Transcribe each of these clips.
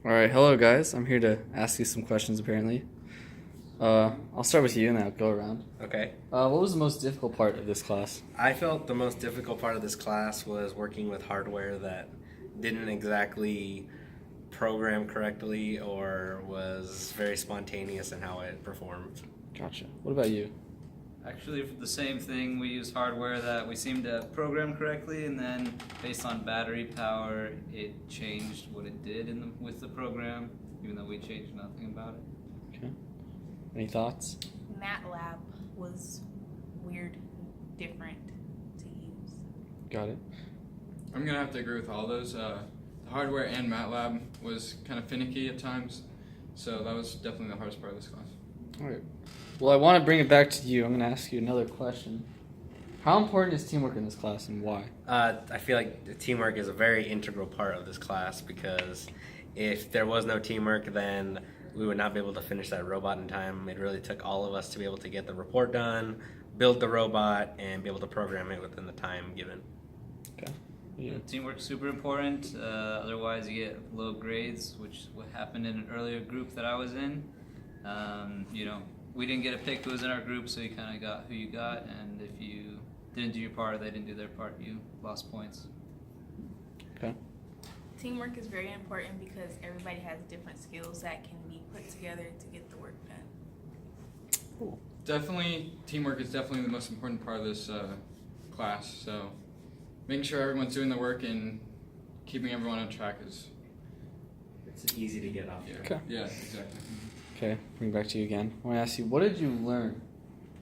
All right, hello guys. I'm here to ask you some questions. Apparently, I'll start with you and then I'll go around. Okay. What was the most difficult part of this class? I felt the most difficult part of this class was working with hardware that didn't exactly program correctly or was very spontaneous in how it performed. Gotcha. What about you? Actually, for the same thing, we use hardware that we seem to program correctly, and then based on battery power, it changed what it did with the program, even though we changed nothing about it. Okay. Any thoughts? MATLAB was weird, different to use. Got it. I'm gonna have to agree with all those. The hardware and MATLAB was kind of finicky at times, so that was definitely the hardest part of this class. All right. Well, I want to bring it back to you. I'm going to ask you another question. How important is teamwork in this class and why? I feel like the teamwork is a very integral part of this class because if there was no teamwork, then we would not be able to finish that robot in time. It really took all of us to be able to get the report done, build the robot, and be able to program it within the time given. Okay. Yeah. Teamwork's super important, otherwise you get low grades, which is what happened in an earlier group that I was in. We didn't get a pick who was in our group, so you kind of got who you got, and if you didn't do your part or they didn't do their part, you lost points. Okay. Teamwork is very important because everybody has different skills that can be put together to get the work done. Cool. Definitely, teamwork is definitely the most important part of this class. So, making sure everyone's doing the work and keeping everyone on track is. It's easy to get off. Yeah. Okay. Yeah, exactly. Okay. Bring it back to you again. I want to ask you, what did you learn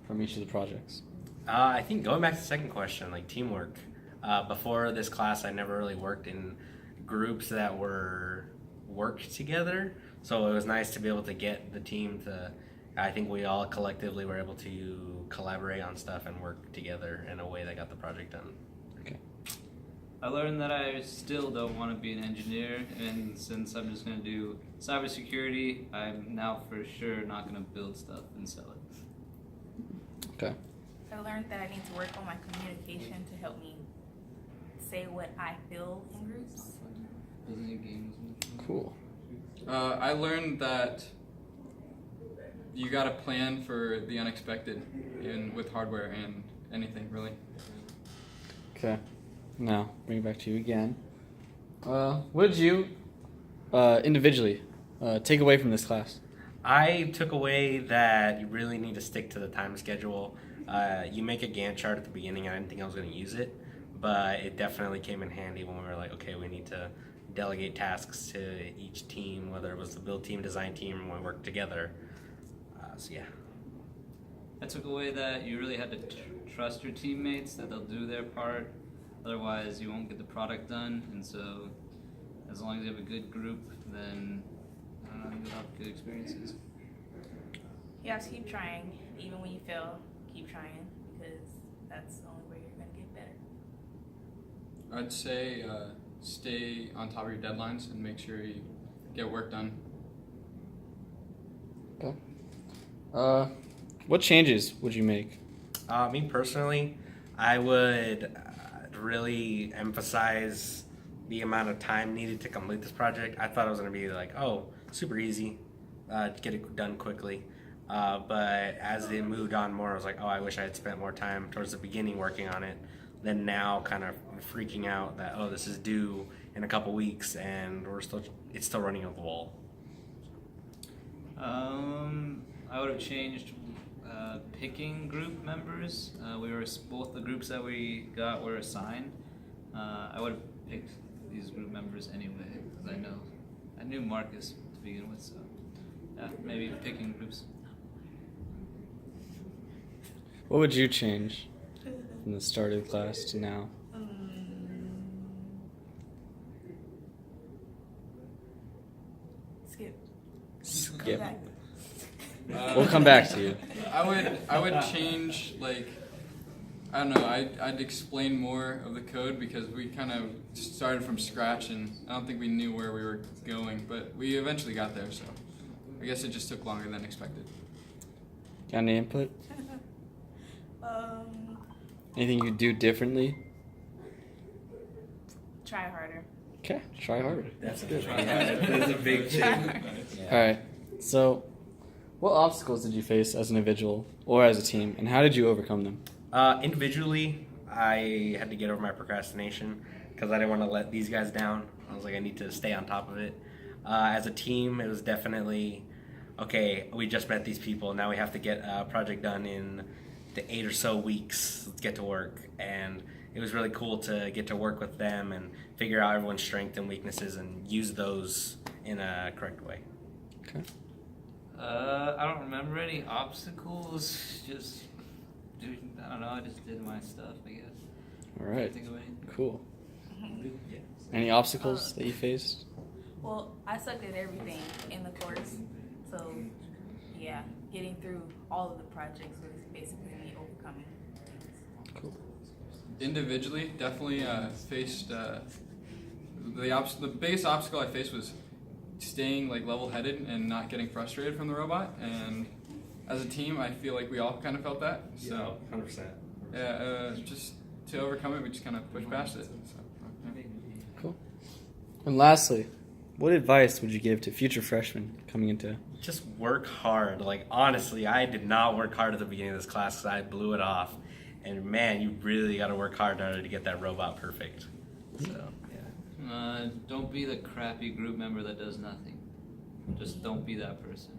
from each of the projects? I think going back to the second question, like teamwork. Before this class, I never really worked in groups that were worked together. So it was nice to be able to get the team to. I think we all collectively were able to collaborate on stuff and work together in a way that got the project done. Okay. I learned that I still don't want to be an engineer, and since I'm just going to do cybersecurity, I'm now for sure not going to build stuff and sell it. Okay. I learned that I need to work on my communication to help me say what I feel in groups. Cool. I learned that you got to plan for the unexpected with hardware and anything really. Okay. Now, bring it back to you again. What did you individually take away from this class? I took away that you really need to stick to the time schedule. You make a Gantt chart at the beginning. I didn't think I was going to use it, but it definitely came in handy when we were like, okay, we need to delegate tasks to each team, whether it was the build team, design team, when we work together. So yeah. I took away that you really had to trust your teammates, that they'll do their part. Otherwise, you won't get the product done. And so, as long as you have a good group, then you'll have good experiences. You have to keep trying. Even when you fail, keep trying because that's the only way you're going to get better. I'd say stay on top of your deadlines and make sure you get work done. Okay. What changes would you make? Me personally, I would really emphasize the amount of time needed to complete this project. I thought it was going to be like, super easy, get it done quickly. But as it moved on more, I was like, I wish I had spent more time towards the beginning working on it. Then now kind of freaking out that, this is due in a couple weeks and it's still running on the wall. I would have changed picking group members. Both the groups that we got were assigned. I would have picked these group members anyway because I knew Marcus to begin with, so yeah, maybe picking groups. What would you change from the start of the class to now? Skip. Yep. We'll come back to you. I would change, I don't know, I'd explain more of the code because we kind of started from scratch and I don't think we knew where we were going, but we eventually got there, so I guess it just took longer than expected. Got any input? Anything you could do differently? Try harder. Okay, try harder. That's good. That's a big thing. All right. So, what obstacles did you face as an individual or as a team, and how did you overcome them? Individually, I had to get over my procrastination because I didn't want to let these guys down. I was like, I need to stay on top of it. As a team, it was definitely, okay, we just met these people. Now we have to get a project done in the 8 or so weeks. Let's get to work. And it was really cool to get to work with them and figure out everyone's strengths and weaknesses and use those in a correct way. Okay. I don't remember any obstacles. Just, I don't know. I just did my stuff, I guess. All right. Can't think of anything. Cool. Yeah. Any obstacles that you faced? Well, I sucked at everything in the course, so yeah, getting through all of the projects was basically me overcoming things. Cool. Individually, definitely faced the biggest obstacle I faced was staying like level-headed and not getting frustrated from the robot. And as a team, I feel like we all kind of felt that. So 100%. yeah, just to overcome it, we just kind of pushed past it. So, yeah. Cool. And lastly, what advice would you give to future freshmen coming into? Just work hard. Like, honestly, I did not work hard at the beginning of this class because I blew it off. And man, you really got to work hard in order to get that robot perfect. So, yeah. Don't be the crappy group member that does nothing. Just don't be that person.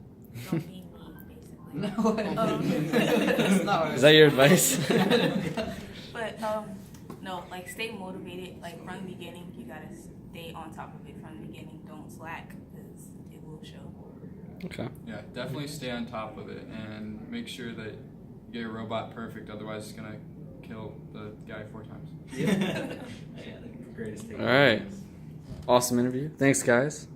Don't be me, basically. No, that's not what Is that your advice? But no, like stay motivated. Like from the beginning, you gotta stay on top of it from the beginning. Don't slack because it will show. Okay. Yeah, definitely stay on top of it and make sure that you get your robot perfect. Otherwise, it's gonna kill the guy 4 times. Yeah. Greatest thing. All right. Awesome interview. Thanks, guys.